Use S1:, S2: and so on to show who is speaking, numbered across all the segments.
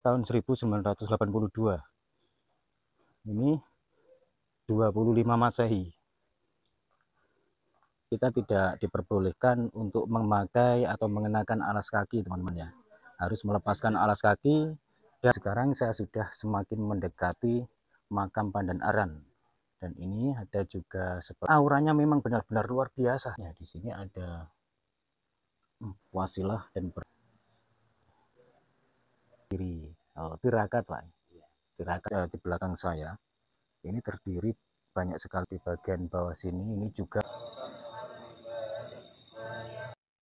S1: tahun 1982. Ini 25 Masehi. Kita tidak diperbolehkan untuk memakai atau mengenakan alas kaki, teman-teman ya. Harus melepaskan alas kaki. Dan sekarang saya sudah semakin mendekati makam Pandan Aran. Dan ini ada juga auranya memang benar-benar luar biasa. Ya, di sini ada wasilah dan berdiri tirakat, Pak. Tirakat di belakang saya. Ini terdiri banyak sekali di bagian bawah sini. Ini juga.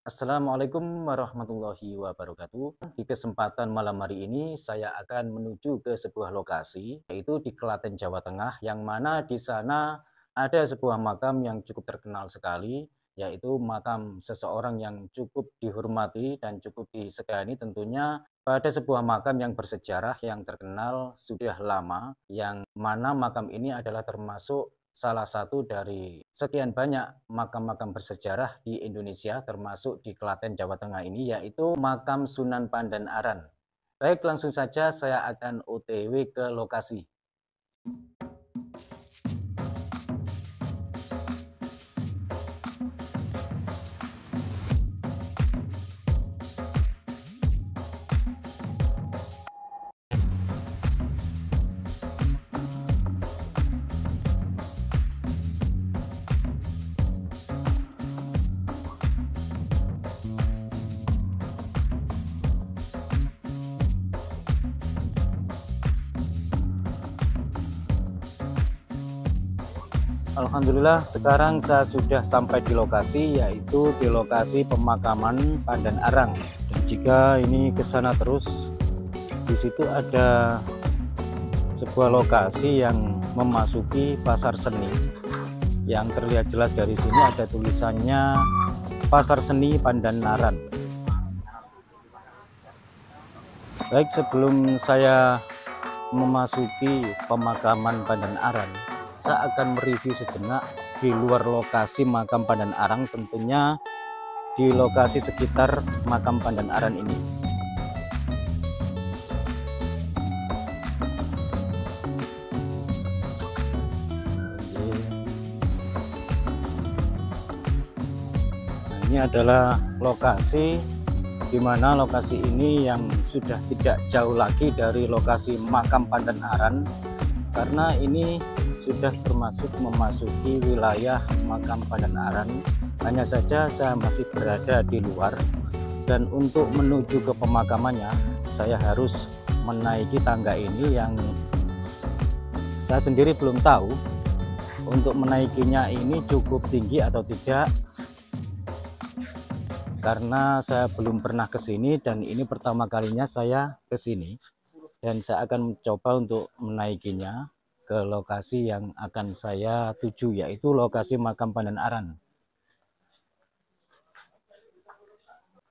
S1: Assalamualaikum warahmatullahi wabarakatuh. Di kesempatan malam hari ini saya akan menuju ke sebuah lokasi, yaitu di Klaten, Jawa Tengah, yang mana di sana ada sebuah makam yang cukup terkenal sekali, yaitu makam seseorang yang cukup dihormati dan cukup disegani tentunya, pada sebuah makam yang bersejarah yang terkenal sudah lama, yang mana makam ini adalah termasuk salah satu dari sekian banyak makam-makam bersejarah di Indonesia, termasuk di Klaten, Jawa Tengah ini, yaitu makam Sunan Pandan Aran. Baik, langsung saja saya akan OTW ke lokasi. Alhamdulillah, sekarang saya sudah sampai di lokasi, yaitu di lokasi pemakaman Pandan Arang. Dan jika ini ke sana terus, di situ ada sebuah lokasi yang memasuki pasar seni. Yang terlihat jelas dari sini ada tulisannya Pasar Seni Pandan Aran. Baik, sebelum saya memasuki pemakaman Pandan Aran, saya akan mereview sejenak di luar lokasi makam Pandan Arang, tentunya di lokasi sekitar makam Pandan Aran ini. Nah, ini adalah lokasi di mana lokasi ini yang sudah tidak jauh lagi dari lokasi makam Pandan Aran, karena ini sudah termasuk memasuki wilayah makam Pandan Aran. Hanya saja saya masih berada di luar, dan untuk menuju ke pemakamannya saya harus menaiki tangga ini yang saya sendiri belum tahu untuk menaikinya ini cukup tinggi atau tidak, karena saya belum pernah ke sini dan ini pertama kalinya saya ke sini, dan saya akan mencoba untuk menaikinya ke lokasi yang akan saya tuju, yaitu lokasi makam Pandan Aran.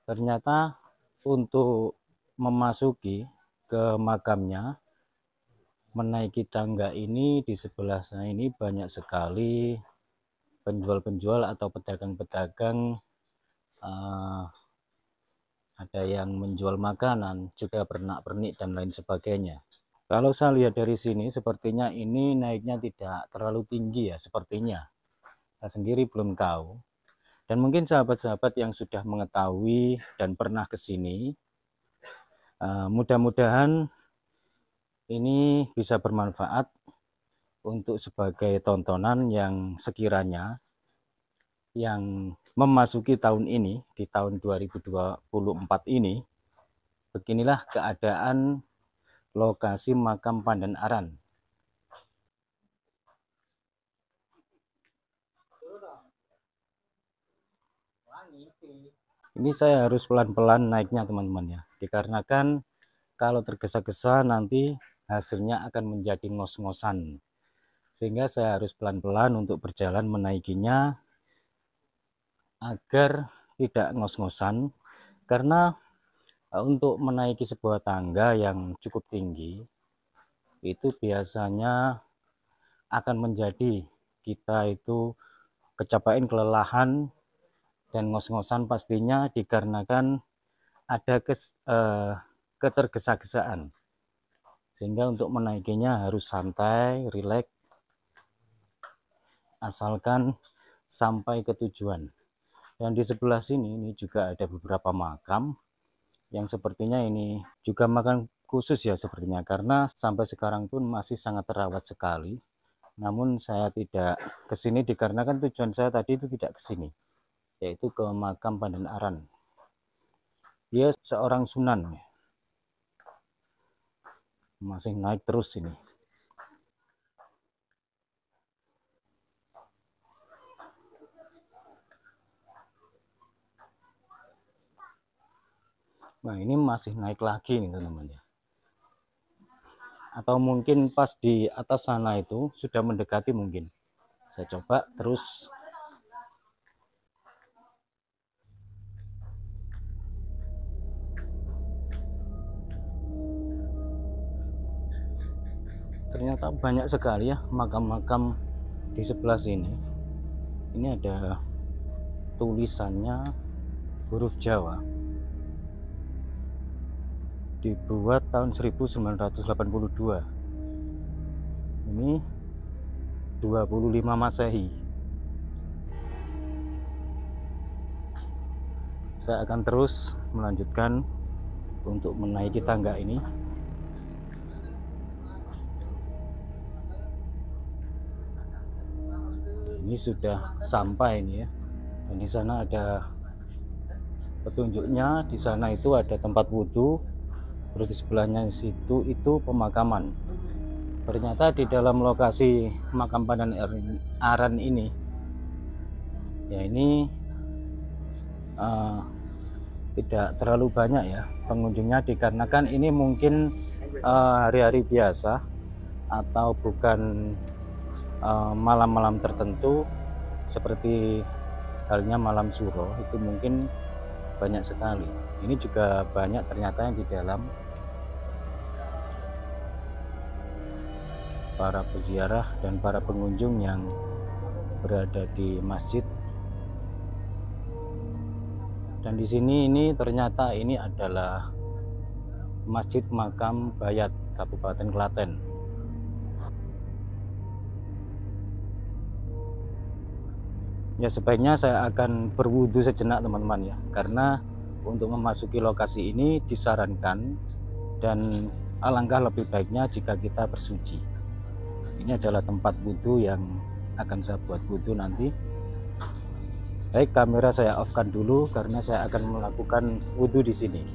S1: Ternyata untuk memasuki ke makamnya, menaiki tangga ini, di sebelah sana ini banyak sekali penjual-penjual atau pedagang-pedagang. Ada yang menjual makanan, juga pernak-pernik dan lain sebagainya. Kalau saya lihat dari sini, sepertinya ini naiknya tidak terlalu tinggi ya, sepertinya. Saya sendiri belum tahu. Dan mungkin sahabat-sahabat yang sudah mengetahui dan pernah ke sini, mudah-mudahan ini bisa bermanfaat untuk sebagai tontonan yang sekiranya yang memasuki tahun ini, di tahun 2024 ini, beginilah keadaan lokasi makam Pandan Aran. Ini saya harus pelan-pelan naiknya, teman-teman ya, dikarenakan kalau tergesa-gesa nanti hasilnya akan menjadi ngos-ngosan, sehingga saya harus pelan-pelan untuk berjalan menaikinya agar tidak ngos-ngosan. Karena untuk menaiki sebuah tangga yang cukup tinggi itu biasanya akan menjadi kita itu kecapean, kelelahan, dan ngos-ngosan pastinya, dikarenakan ada ketergesa-gesaan. sehingga untuk menaikinya harus santai, rileks, asalkan sampai ke tujuan. Dan di sebelah sini ini juga ada beberapa makam yang sepertinya ini juga makam khusus ya sepertinya, karena sampai sekarang pun masih sangat terawat sekali. Namun saya tidak ke sini dikarenakan tujuan saya tadi itu tidak ke sini, yaitu ke makam Pandan Aran. Dia seorang sunan, masih naik terus ini. Nah ini masih naik lagi nih teman-teman ya. Atau mungkin pas di atas sana itu sudah mendekati mungkin. Saya coba terus. Ternyata banyak sekali ya makam-makam di sebelah sini. Ini ada tulisannya huruf Jawa. Dibuat tahun 1982. Ini 25 Masehi. Saya akan terus melanjutkan untuk menaiki tangga ini. Ini sudah sampai ini ya. Dan di sana ada petunjuknya. Di sana itu ada tempat wudhu. Terus di sebelahnya situ itu pemakaman. Ternyata di dalam lokasi makam Pandan Aran ini, ya ini tidak terlalu banyak ya pengunjungnya, dikarenakan ini mungkin hari-hari biasa atau bukan malam-malam tertentu seperti halnya malam suro, itu mungkin banyak sekali. Ini juga banyak ternyata yang di dalam para peziarah dan para pengunjung yang berada di masjid. Dan di sini ini ternyata ini adalah Masjid Makam Bayat Kabupaten Klaten. Ya sebaiknya saya akan berwudu sejenak teman-teman ya, karena untuk memasuki lokasi ini disarankan dan alangkah lebih baiknya jika kita bersuci. Ini adalah tempat wudhu yang akan saya buat wudhu nanti. Baik, kamera saya off kan dulu karena saya akan melakukan wudhu di sini.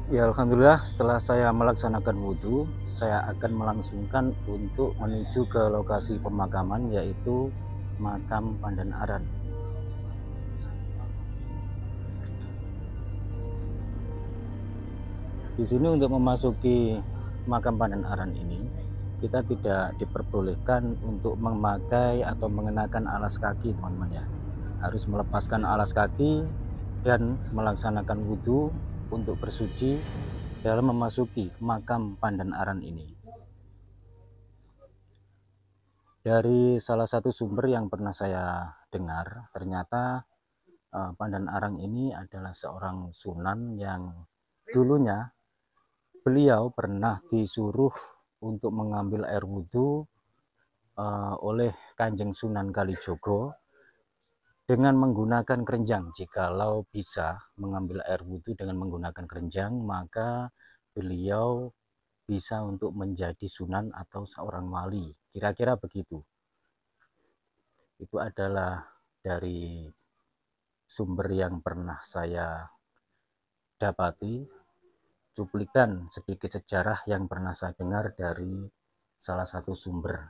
S1: Ya alhamdulillah, setelah saya melaksanakan wudhu, saya akan melangsungkan untuk menuju ke lokasi pemakaman, yaitu makam Pandan Aran. Di sini untuk memasuki makam Pandan Aran ini, kita tidak diperbolehkan untuk memakai atau mengenakan alas kaki teman-teman ya. Harus melepaskan alas kaki dan melaksanakan wudhu untuk bersuci dalam memasuki makam Pandan Aran ini. Dari salah satu sumber yang pernah saya dengar, ternyata Pandan Aran ini adalah seorang sunan yang dulunya beliau pernah disuruh untuk mengambil air wudhu oleh Kanjeng Sunan Kalijogo dengan menggunakan kerenjang. Jikalau bisa mengambil air wudhu dengan menggunakan kerenjang, maka beliau bisa untuk menjadi sunan atau seorang wali. Kira-kira begitu. Itu adalah dari sumber yang pernah saya dapati, cuplikan sedikit sejarah yang pernah saya dengar dari salah satu sumber.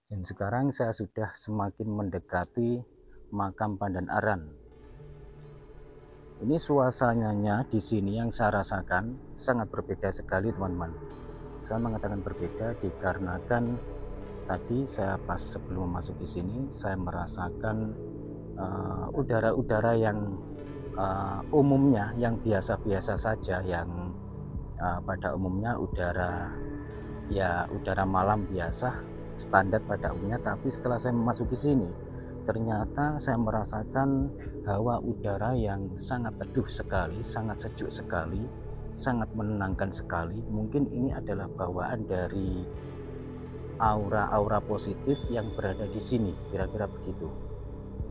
S1: Dan sekarang saya sudah semakin mendekati makam Pandan Aran. Ini suasananya di sini yang saya rasakan sangat berbeda sekali teman-teman. Saya mengatakan berbeda dikarenakan tadi saya pas sebelum masuk di sini saya merasakan udara-udara yang umumnya yang biasa-biasa saja, yang pada umumnya udara malam biasa standar pada umumnya. Tapi setelah saya memasuki sini, ternyata saya merasakan hawa udara yang sangat teduh sekali, sangat sejuk sekali, sangat menenangkan sekali. Mungkin ini adalah bawaan dari aura-aura positif yang berada di sini, kira-kira begitu.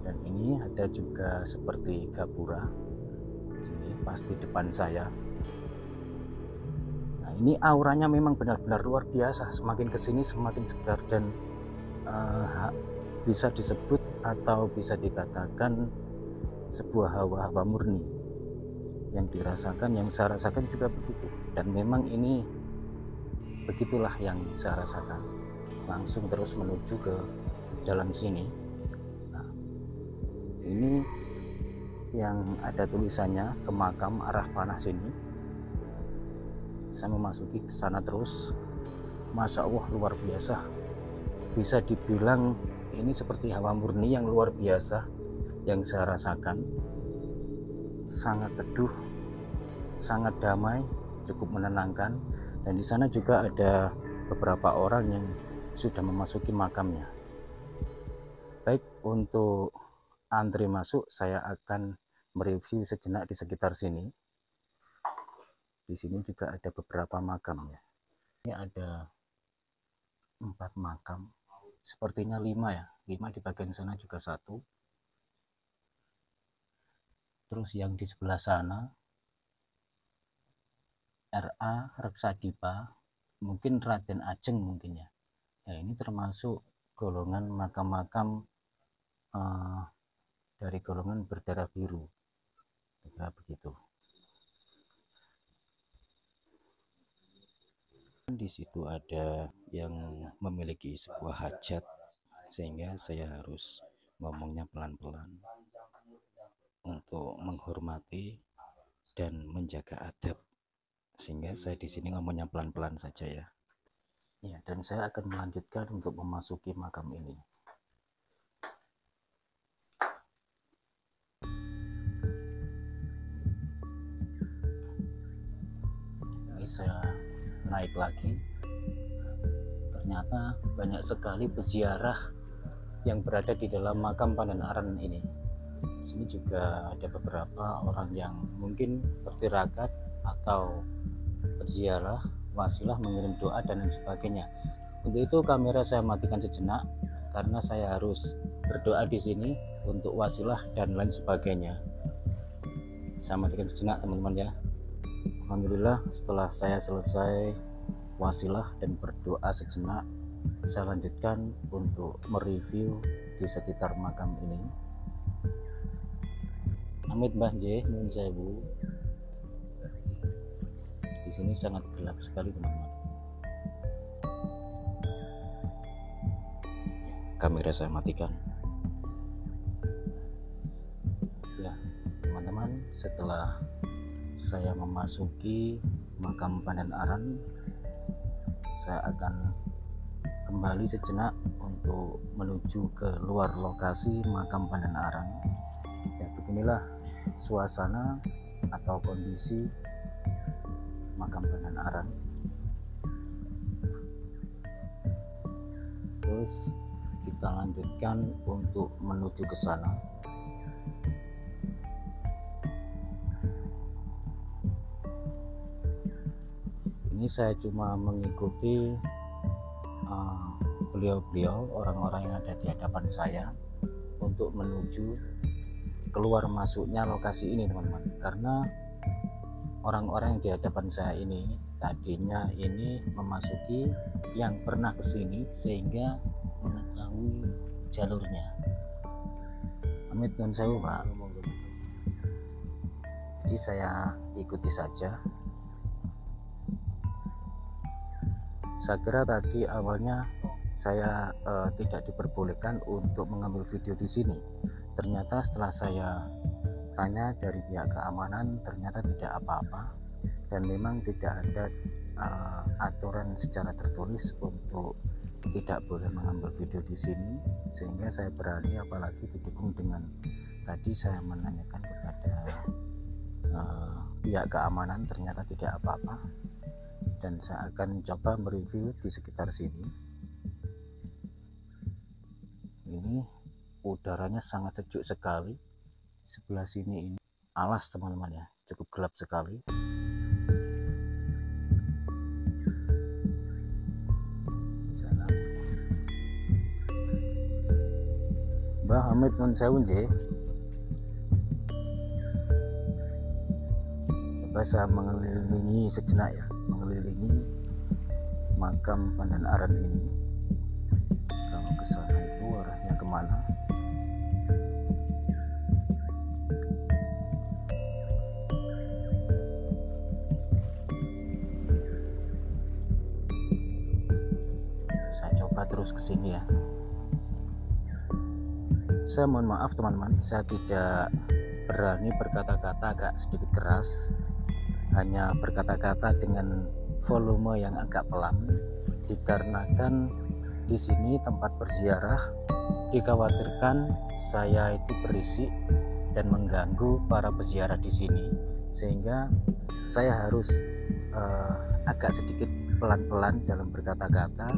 S1: Dan ini ada juga seperti gapura, ini pasti depan saya. Nah, ini auranya memang benar-benar luar biasa. Semakin kesini semakin segar dan bisa disebut atau bisa dikatakan sebuah hawa-hawa murni yang dirasakan, yang saya rasakan juga begitu. Dan memang ini begitulah yang saya rasakan. Langsung terus menuju ke dalam sini. Nah, ini yang ada tulisannya ke makam arah panah sini. Saya memasuki ke sana terus. Masya Allah, luar biasa. Bisa dibilang ini seperti hawa murni yang luar biasa yang saya rasakan. Sangat teduh, sangat damai, cukup menenangkan. Dan di sana juga ada beberapa orang yang sudah memasuki makamnya. Baik, untuk antri masuk saya akan mereview sejenak di sekitar sini. Di sini juga ada beberapa makam ya. Ini ada 4 makam, sepertinya 5 ya, 5 di bagian sana juga 1. Terus yang di sebelah sana RA Reksadipa, mungkin Raden Ajeng mungkin ya. Ya, ini termasuk golongan makam-makam dari golongan berdarah biru, kira begitu. Di situ ada yang memiliki sebuah hajat, sehingga saya harus ngomongnya pelan-pelan untuk menghormati dan menjaga adab, sehingga saya di sini ngomongnya pelan-pelan saja ya. Ya, dan saya akan melanjutkan untuk memasuki makam ini. Ini saya naik lagi. Ternyata banyak sekali peziarah yang berada di dalam makam Pandan Aran ini. Di sini juga ada beberapa orang yang mungkin bertirakat atau berziarah, wasilah, mengirim doa dan lain sebagainya. Untuk itu kamera saya matikan sejenak karena saya harus berdoa di sini untuk wasilah dan lain sebagainya. Saya matikan sejenak teman-teman ya. Alhamdulillah, setelah saya selesai wasilah dan berdoa sejenak, saya lanjutkan untuk mereview di sekitar makam ini. Amit Mbah J, nun sewu. Di sini sangat gelap sekali teman-teman. Kamera saya matikan. Ya teman-teman, setelah saya memasuki makam Pandan Aran, saya akan kembali sejenak untuk menuju ke luar lokasi makam Pandan Aran. Ya, beginilah suasana atau kondisi makam Pandan Aran. Terus kita lanjutkan untuk menuju ke sana. Ini saya cuma mengikuti beliau-beliau, orang-orang yang ada di hadapan saya untuk menuju keluar masuknya lokasi ini teman-teman. Karena orang-orang yang di hadapan saya ini tadinya ini memasuki yang pernah kesini sehingga mengetahui jalurnya. Amit nun sewu Pak. Jadi saya ikuti saja. Saya kira tadi awalnya saya tidak diperbolehkan untuk mengambil video di sini. Ternyata setelah saya tanya dari pihak keamanan, ternyata tidak apa-apa dan memang tidak ada aturan secara tertulis untuk tidak boleh mengambil video di sini, sehingga saya berani, apalagi didukung dengan tadi saya menanyakan kepada pihak keamanan, ternyata tidak apa-apa. Dan saya akan coba mereview di sekitar sini. Ini udaranya sangat sejuk sekali. Sebelah sini ini alas teman-teman ya, cukup gelap sekali. Mbah Hamid nun sewu nggih. Coba saya mengelilingi sejenak ya, mengelilingi makam Pandan Aran ini. Kalau ke sana itu arahnya kemana? Saya coba terus ke sini ya. Saya mohon maaf teman-teman, saya tidak berani berkata-kata agak sedikit keras, hanya berkata-kata dengan volume yang agak pelan, dikarenakan di sini tempat berziarah, dikhawatirkan saya itu berisik dan mengganggu para peziarah di sini, sehingga saya harus agak sedikit pelan-pelan dalam berkata-kata.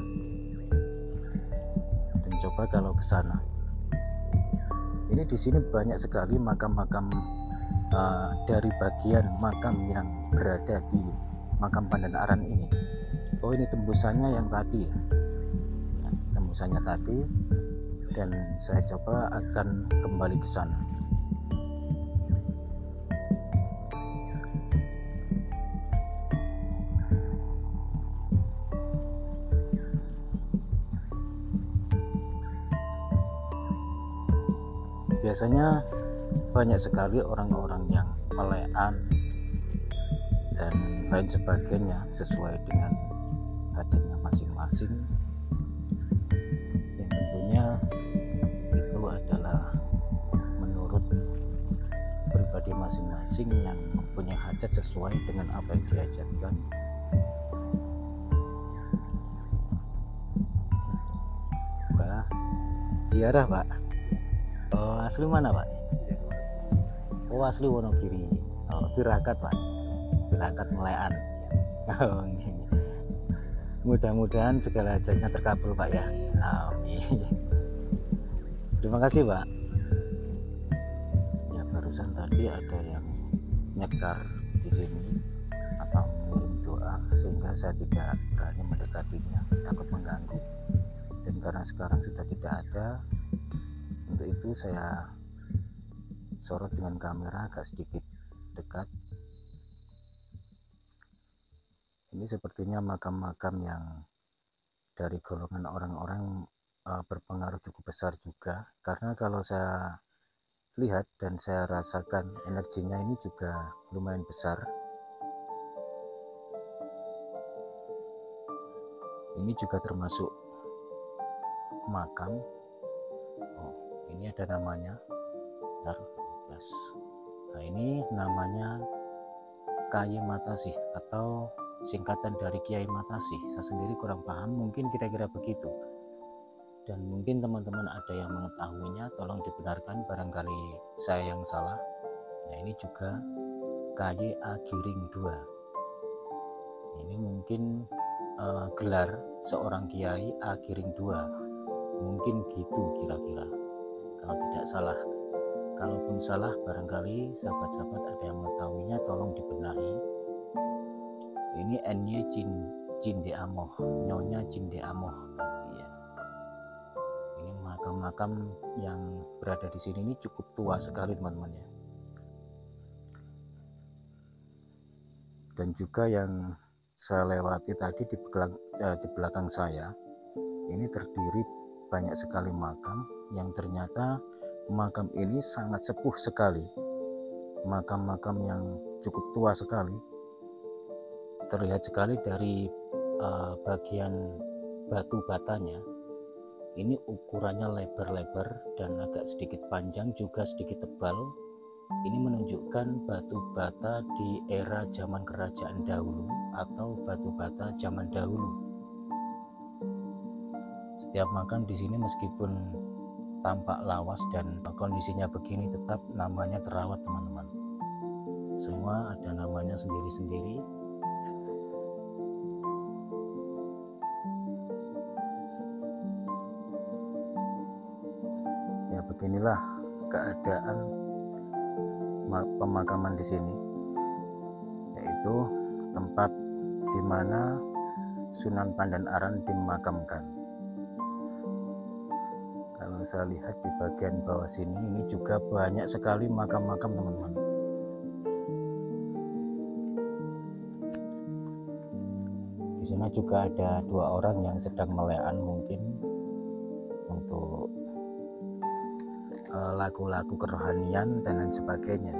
S1: Dan coba kalau ke sana, ini di sini banyak sekali makam-makam dari bagian makam yang berada di makam Pandan Aran ini. Oh, ini tembusannya yang tadi ya. Tembusannya tadi, dan saya coba akan kembali ke sana. Biasanya banyak sekali orang-orang yang melean dan lain sebagainya sesuai dengan hajatnya masing-masing, yang tentunya itu adalah menurut pribadi masing-masing yang mempunyai hajat sesuai dengan apa yang dihajatkan. Pak, ziarah Pak. Oh, asli mana Pak? Oh, asli Wonogiri. Oh, Tirakat Pak. Tirakat Melean. Oh, mudah-mudahan segala hajatnya terkabul Pak ya. Amin. Terima kasih Pak. Ya, barusan tadi ada yang nyekar di sini atau mengirim doa, sehingga saya tidak berani mendekatinya, takut mengganggu. Dan karena sekarang sudah tidak ada, untuk itu saya sorot dengan kamera agak sedikit dekat. Ini sepertinya makam-makam yang dari golongan orang-orang berpengaruh cukup besar juga, karena kalau saya lihat dan saya rasakan energinya ini juga lumayan besar. Ini juga termasuk makam. Oh, ini ada namanya. Nah, ini namanya Kyai Matasih atau singkatan dari Kiai Matasih. Saya sendiri kurang paham, mungkin kira-kira begitu. Dan mungkin teman-teman ada yang mengetahuinya, tolong dibenarkan barangkali saya yang salah. Nah, ini juga Kyai Agiring II. Ini mungkin gelar seorang Kiai Agiring II. Mungkin gitu kira-kira, kalau tidak salah. Kalaupun salah, barangkali sahabat-sahabat ada yang mengetahuinya, tolong dibenahi. Ini N-nya Cinde Amoh, Nyonya Cinde Amoh. Ya. Ini makam-makam yang berada di sini ini cukup tua sekali teman-teman ya. Dan juga yang saya lewati tadi di belakang saya, ini terdiri banyak sekali makam yang ternyata makam ini sangat sepuh sekali. Makam-makam yang cukup tua sekali. Terlihat sekali dari bagian batu batanya. Ini ukurannya lebar-lebar dan agak sedikit panjang, juga sedikit tebal. Ini menunjukkan batu bata di era zaman kerajaan dahulu atau batu bata zaman dahulu. Setiap makam di sini meskipun tampak lawas dan kondisinya begini, tetap namanya terawat teman-teman. Semua ada namanya sendiri-sendiri. Ya, beginilah keadaan pemakaman di sini, yaitu tempat di mana Sunan Pandan Aran dimakamkan. Kalau Saya lihat di bagian bawah sini ini juga banyak sekali makam-makam teman-teman. Di sana juga ada 2 orang yang sedang melean mungkin untuk lagu-lagu kerohanian dan lain sebagainya.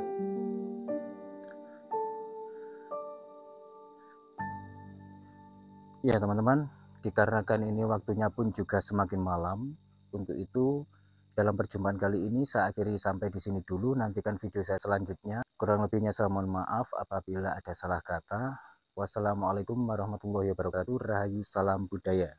S1: Ya teman-teman, dikarenakan ini waktunya pun juga semakin malam, untuk itu dalam perjumpaan kali ini saya akhiri sampai di sini dulu. Nantikan video saya selanjutnya. Kurang lebihnya saya mohon maaf apabila ada salah kata. Wassalamualaikum warahmatullahi wabarakatuh. Rahayu, salam budaya.